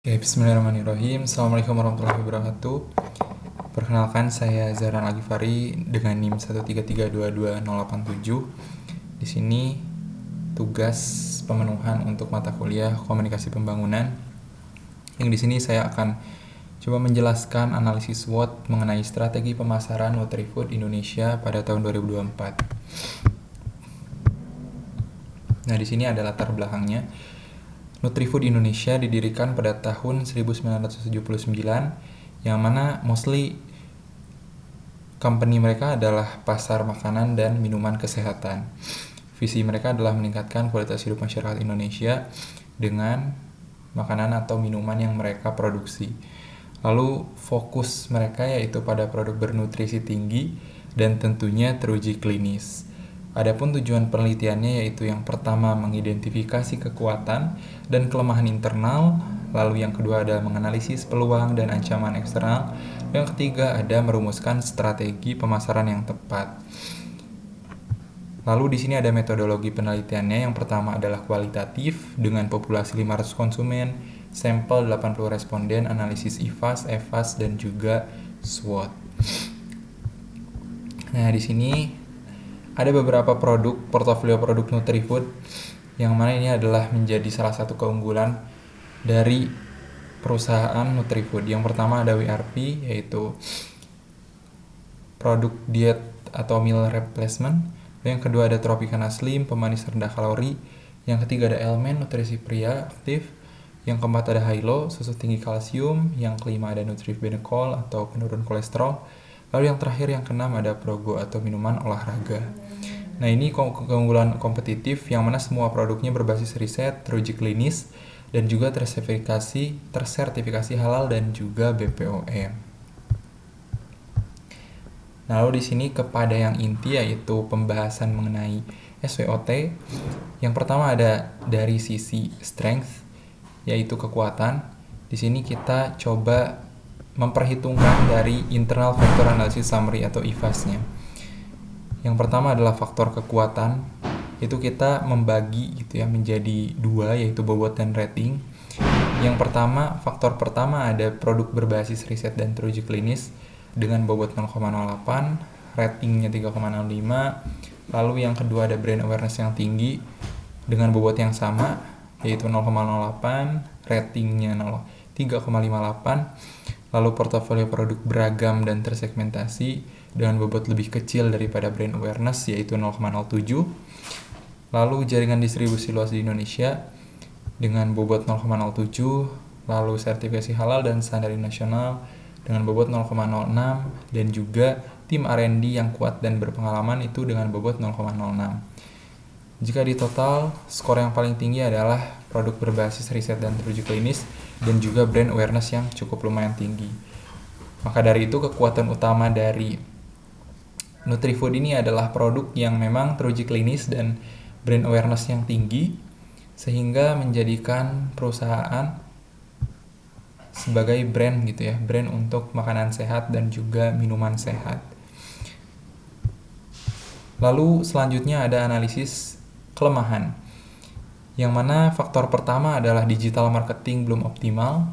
Bismillahirrahmanirrahim. Assalamualaikum warahmatullahi wabarakatuh. Perkenalkan, saya Zahran Al-Ghifari dengan NIM 133228087. Di sini tugas pemenuhan untuk mata kuliah Komunikasi Pembangunan. Yang di sini saya akan coba menjelaskan analisis SWOT mengenai strategi pemasaran Nutrifood Indonesia pada tahun 2024. Nah, di sini ada latar belakangnya. Nutrifood Indonesia didirikan pada tahun 1979, yang mana mostly company mereka adalah pasar makanan dan minuman kesehatan. Visi mereka adalah meningkatkan kualitas hidup masyarakat Indonesia dengan makanan atau minuman yang mereka produksi. Lalu fokus mereka yaitu pada produk bernutrisi tinggi dan tentunya teruji klinis. Adapun tujuan penelitiannya yaitu yang pertama mengidentifikasi kekuatan dan kelemahan internal, lalu yang kedua adalah menganalisis peluang dan ancaman eksternal, yang ketiga ada merumuskan strategi pemasaran yang tepat. Lalu di sini ada metodologi penelitiannya. Yang pertama adalah kualitatif dengan populasi 500 konsumen, sampel 80 responden, analisis IFAS, EFAS dan juga SWOT. Nah, di sini ada beberapa portofolio produk Nutrifood, yang mana ini adalah menjadi salah satu keunggulan dari perusahaan Nutrifood. Yang pertama ada WRP, yaitu produk diet atau meal replacement. Yang kedua ada Tropicana Slim, pemanis rendah kalori. Yang ketiga ada Elmen, nutrisi pria aktif. Yang keempat ada Hylo, susu tinggi kalsium. Yang kelima ada Nutribenecol atau penurun kolesterol. Lalu yang terakhir, yang keenam ada Progo atau minuman olahraga. Nah, ini keunggulan kompetitif yang mana semua produknya berbasis riset, teruji klinis, dan juga tersertifikasi halal dan juga BPOM. Nah, lalu di sini kepada yang inti yaitu pembahasan mengenai SWOT. Yang pertama ada dari sisi strength, yaitu kekuatan. Di sini kita coba memperhitungkan dari internal factor analysis summary atau IFAS-nya. Yang pertama adalah faktor kekuatan. Itu kita membagi menjadi dua, yaitu bobot dan rating. Yang pertama, faktor pertama ada produk berbasis riset dan teruji klinis dengan bobot 0,08, ratingnya 3,05. Lalu yang kedua ada brand awareness yang tinggi dengan bobot yang sama, yaitu 0,08, ratingnya 3,58. Lalu portofolio produk beragam dan tersegmentasi dengan bobot lebih kecil daripada brand awareness, yaitu 0,07. Lalu jaringan distribusi luas di Indonesia dengan bobot 0,07. Lalu sertifikasi halal dan standar nasional dengan bobot 0,06. Dan juga tim R&D yang kuat dan berpengalaman itu dengan bobot 0,06. Jika di total, skor yang paling tinggi adalah produk berbasis riset dan teruji klinis dan juga brand awareness yang cukup lumayan tinggi. Maka dari itu, kekuatan utama dari Nutrifood ini adalah produk yang memang teruji klinis dan brand awareness yang tinggi, sehingga menjadikan perusahaan sebagai brand brand untuk makanan sehat dan juga minuman sehat. Lalu selanjutnya ada analisis kelemahan, yang mana faktor pertama adalah digital marketing belum optimal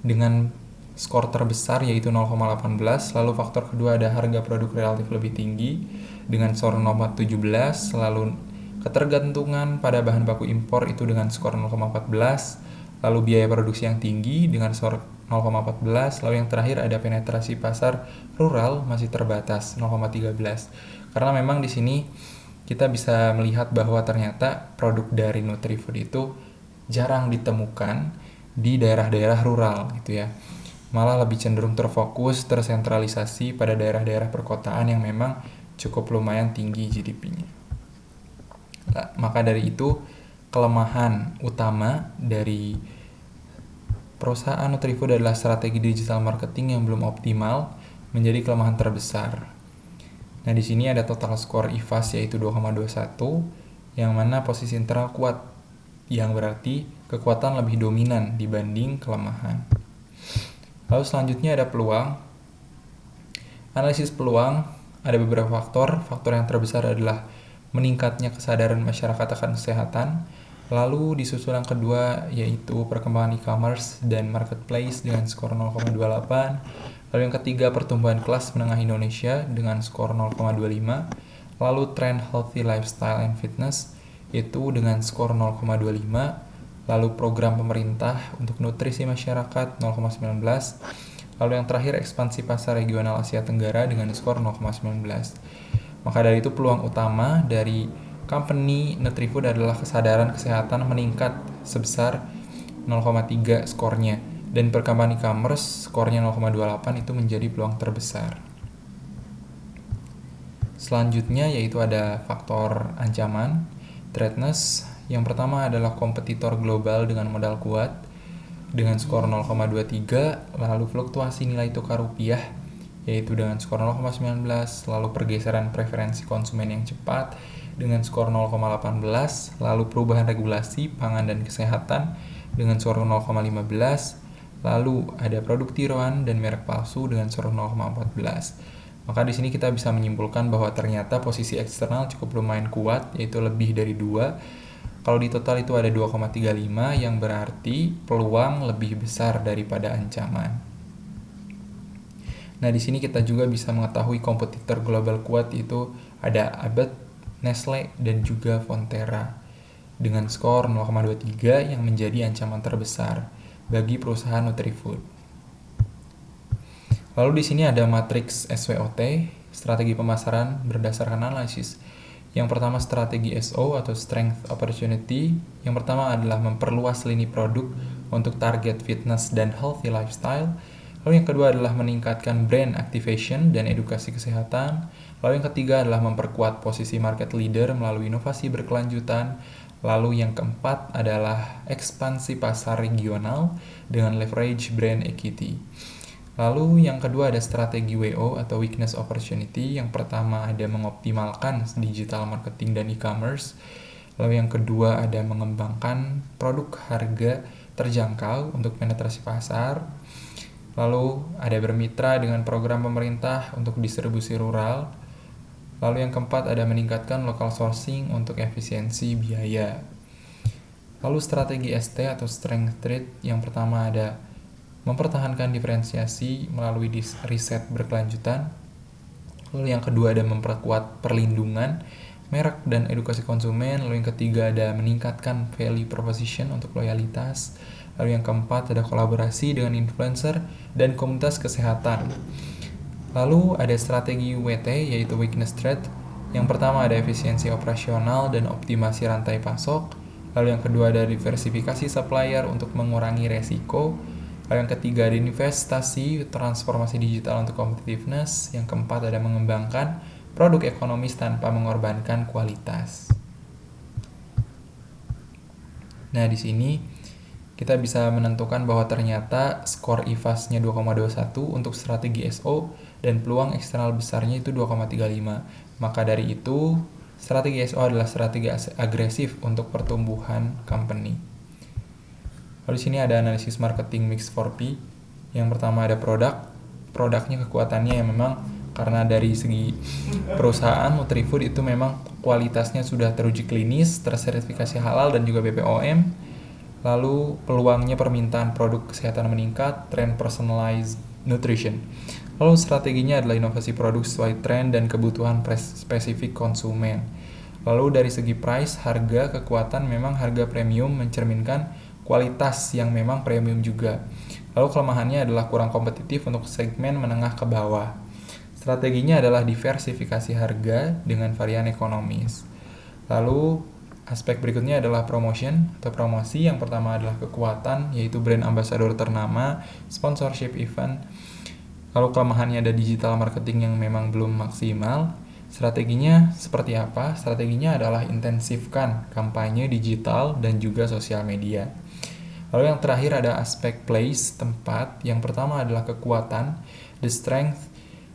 dengan skor terbesar yaitu 0,18. Lalu faktor kedua ada harga produk relatif lebih tinggi dengan skor 0,17. Lalu ketergantungan pada bahan baku impor itu dengan skor 0,14. Lalu biaya produksi yang tinggi dengan skor 0,14. Lalu yang terakhir ada penetrasi pasar rural masih terbatas 0,13. Karena memang di sini kita bisa melihat bahwa ternyata produk dari Nutrifood itu jarang ditemukan di daerah-daerah rural Malah lebih cenderung tersentralisasi pada daerah-daerah perkotaan yang memang cukup lumayan tinggi GDP-nya. Nah, maka dari itu, kelemahan utama dari perusahaan Nutrifood adalah strategi digital marketing yang belum optimal menjadi kelemahan terbesar. Nah, di sini ada total skor IFAS yaitu 2,21, yang mana posisi internal kuat, yang berarti kekuatan lebih dominan dibanding kelemahan. Lalu selanjutnya ada peluang. Analisis peluang ada beberapa faktor. Faktor yang terbesar adalah meningkatnya kesadaran masyarakat akan kesehatan. Lalu disusul yang kedua yaitu perkembangan e-commerce dan marketplace dengan skor 0,28. Lalu yang ketiga pertumbuhan kelas menengah Indonesia dengan skor 0,25. Lalu tren healthy lifestyle and fitness itu dengan skor 0,25. Lalu program pemerintah untuk nutrisi masyarakat 0,19. Lalu yang terakhir ekspansi pasar regional Asia Tenggara dengan skor 0,19. Maka dari itu peluang utama dari company Nutrifood adalah kesadaran kesehatan meningkat sebesar 0,3 skornya, dan perkembangan e-commerce skornya 0,28 itu menjadi peluang terbesar. Selanjutnya yaitu ada faktor ancaman, threatness. Yang pertama adalah kompetitor global dengan modal kuat dengan skor 0,23, lalu fluktuasi nilai tukar rupiah yaitu dengan skor 0,19, lalu pergeseran preferensi konsumen yang cepat dengan skor 0,18, lalu perubahan regulasi pangan dan kesehatan dengan skor 0,15, lalu ada produk tiruan dan merek palsu dengan skor 0,14. Maka di sini kita bisa menyimpulkan bahwa ternyata posisi eksternal cukup lumayan kuat, yaitu lebih dari 2. Kalau di total itu ada 2,35 yang berarti peluang lebih besar daripada ancaman. Nah, di sini kita juga bisa mengetahui kompetitor global kuat itu ada Abbott, Nestle, dan juga Fonterra dengan skor 0,23 yang menjadi ancaman terbesar bagi perusahaan Nutrifood. Lalu di sini ada matriks SWOT, strategi pemasaran berdasarkan analisis. Yang pertama strategi SO atau Strength Opportunity. Yang pertama adalah memperluas lini produk untuk target fitness dan healthy lifestyle. Lalu yang kedua adalah meningkatkan brand activation dan edukasi kesehatan. Lalu yang ketiga adalah memperkuat posisi market leader melalui inovasi berkelanjutan. Lalu yang keempat adalah ekspansi pasar regional dengan leverage brand equity. Lalu yang kedua ada strategi WO atau weakness opportunity. Yang pertama ada mengoptimalkan digital marketing dan e-commerce. Lalu yang kedua ada mengembangkan produk harga terjangkau untuk penetrasi pasar. Lalu ada bermitra dengan program pemerintah untuk distribusi rural. Lalu yang keempat ada meningkatkan local sourcing untuk efisiensi biaya. Lalu strategi ST atau strength trade, yang pertama ada mempertahankan diferensiasi melalui riset berkelanjutan. Lalu yang kedua ada memperkuat perlindungan merek dan edukasi konsumen. Lalu yang ketiga ada meningkatkan value proposition untuk loyalitas. Lalu yang keempat ada kolaborasi dengan influencer dan komunitas kesehatan. Lalu ada strategi WT yaitu weakness trade. Yang pertama ada efisiensi operasional dan optimasi rantai pasok. Lalu yang kedua ada diversifikasi supplier untuk mengurangi resiko. Lalu yang ketiga ada investasi transformasi digital untuk competitiveness. Yang keempat ada mengembangkan produk ekonomis tanpa mengorbankan kualitas. Nah, di sini kita bisa menentukan bahwa ternyata skor IFAS-nya 2,21 untuk strategi SO dan peluang eksternal besarnya itu 2,35. Maka dari itu, strategi SO adalah strategi agresif untuk pertumbuhan company. Lalu di sini ada analisis marketing mix 4P. Yang pertama ada produknya kekuatannya yang memang karena dari segi perusahaan Nutrifood itu memang kualitasnya sudah teruji klinis, tersertifikasi halal dan juga BPOM. Lalu peluangnya permintaan produk kesehatan meningkat, tren personalized nutrition. Lalu strateginya adalah inovasi produk sesuai tren dan kebutuhan spesifik konsumen. Lalu dari segi price, harga, kekuatan memang harga premium mencerminkan kualitas yang memang premium juga. Lalu kelemahannya adalah kurang kompetitif untuk segmen menengah ke bawah. Strateginya adalah diversifikasi harga dengan varian ekonomis. Lalu aspek berikutnya adalah promotion atau promosi. Yang pertama adalah kekuatan, yaitu brand ambassador ternama, sponsorship event. Lalu kelemahannya ada digital marketing yang memang belum maksimal. Strateginya seperti apa? Strateginya adalah intensifkan kampanye digital dan juga sosial media. Lalu yang terakhir ada aspek place, tempat. Yang pertama adalah kekuatan, the strength,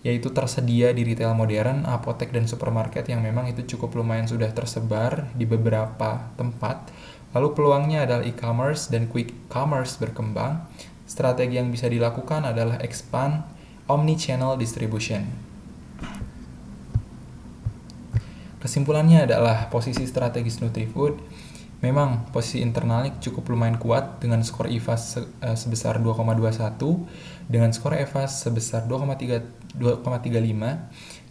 yaitu tersedia di retail modern, apotek dan supermarket yang memang itu cukup lumayan sudah tersebar di beberapa tempat. Lalu peluangnya adalah e-commerce dan quick commerce berkembang. Strategi yang bisa dilakukan adalah expand omni-channel distribution. Kesimpulannya adalah posisi strategis Nutrifood Memang posisi internalnya cukup lumayan kuat dengan skor IFAS sebesar 2,21, dengan skor EVAS sebesar 2,35,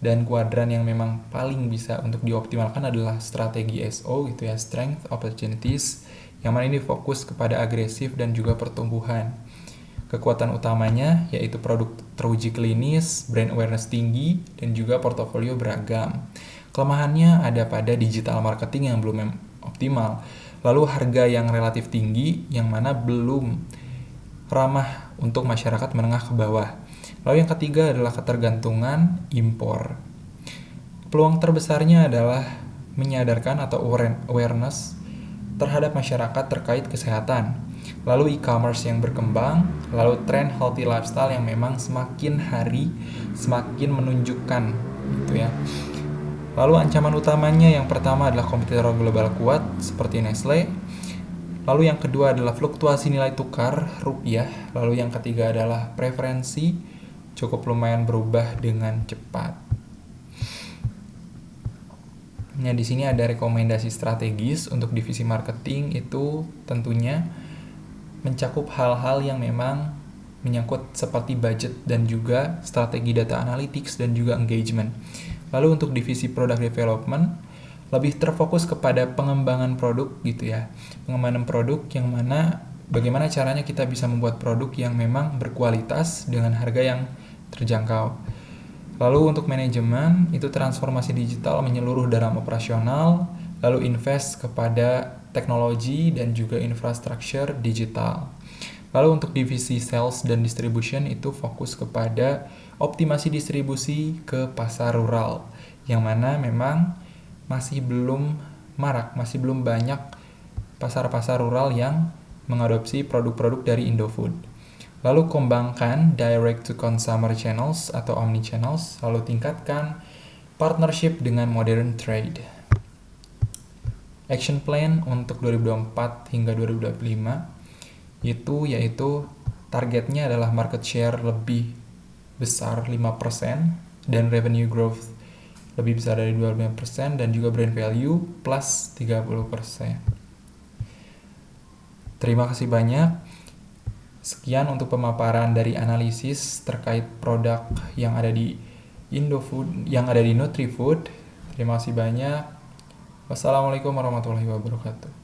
dan kuadran yang memang paling bisa untuk dioptimalkan adalah strategi SO gitu ya, Strength, Opportunities, yang mana ini fokus kepada agresif dan juga pertumbuhan. Kekuatan utamanya yaitu produk teruji klinis, brand awareness tinggi, dan juga portofolio beragam. Kelemahannya ada pada digital marketing yang belum optimal, lalu harga yang relatif tinggi yang mana belum ramah untuk masyarakat menengah ke bawah. Lalu yang ketiga adalah ketergantungan impor. Peluang terbesarnya adalah menyadarkan atau awareness terhadap masyarakat terkait kesehatan. Lalu e-commerce yang berkembang, lalu tren healthy lifestyle yang memang semakin hari semakin menunjukkan gitu ya. Lalu ancaman utamanya yang pertama adalah kompetitor global kuat seperti Nestle. Lalu yang kedua adalah fluktuasi nilai tukar rupiah. Lalu yang ketiga adalah preferensi cukup lumayan berubah dengan cepat. Nah, di sini ada rekomendasi strategis untuk divisi marketing itu tentunya mencakup hal-hal yang memang menyangkut seperti budget dan juga strategi data analytics dan juga engagement. Lalu untuk divisi product development lebih terfokus kepada pengembangan produk gitu ya. Pengembangan produk yang mana bagaimana caranya kita bisa membuat produk yang memang berkualitas dengan harga yang terjangkau. Lalu untuk manajemen itu transformasi digital menyeluruh dalam operasional, lalu invest kepada teknologi dan juga infrastruktur digital. Lalu untuk divisi sales dan distribution itu fokus kepada optimasi distribusi ke pasar rural, yang mana memang masih belum marak, masih belum banyak pasar-pasar rural yang mengadopsi produk-produk dari Indofood. Lalu kembangkan direct to consumer channels atau omni channels, lalu tingkatkan partnership dengan modern trade. Action plan untuk 2024 hingga 2025 itu yaitu targetnya adalah market share lebih besar 5% dan revenue growth lebih besar dari 25% dan juga brand value plus 30%. Terima kasih banyak. Sekian untuk pemaparan dari analisis terkait produk yang ada di Indofood, yang ada di Nutrifood. Terima kasih banyak. Wassalamualaikum warahmatullahi wabarakatuh.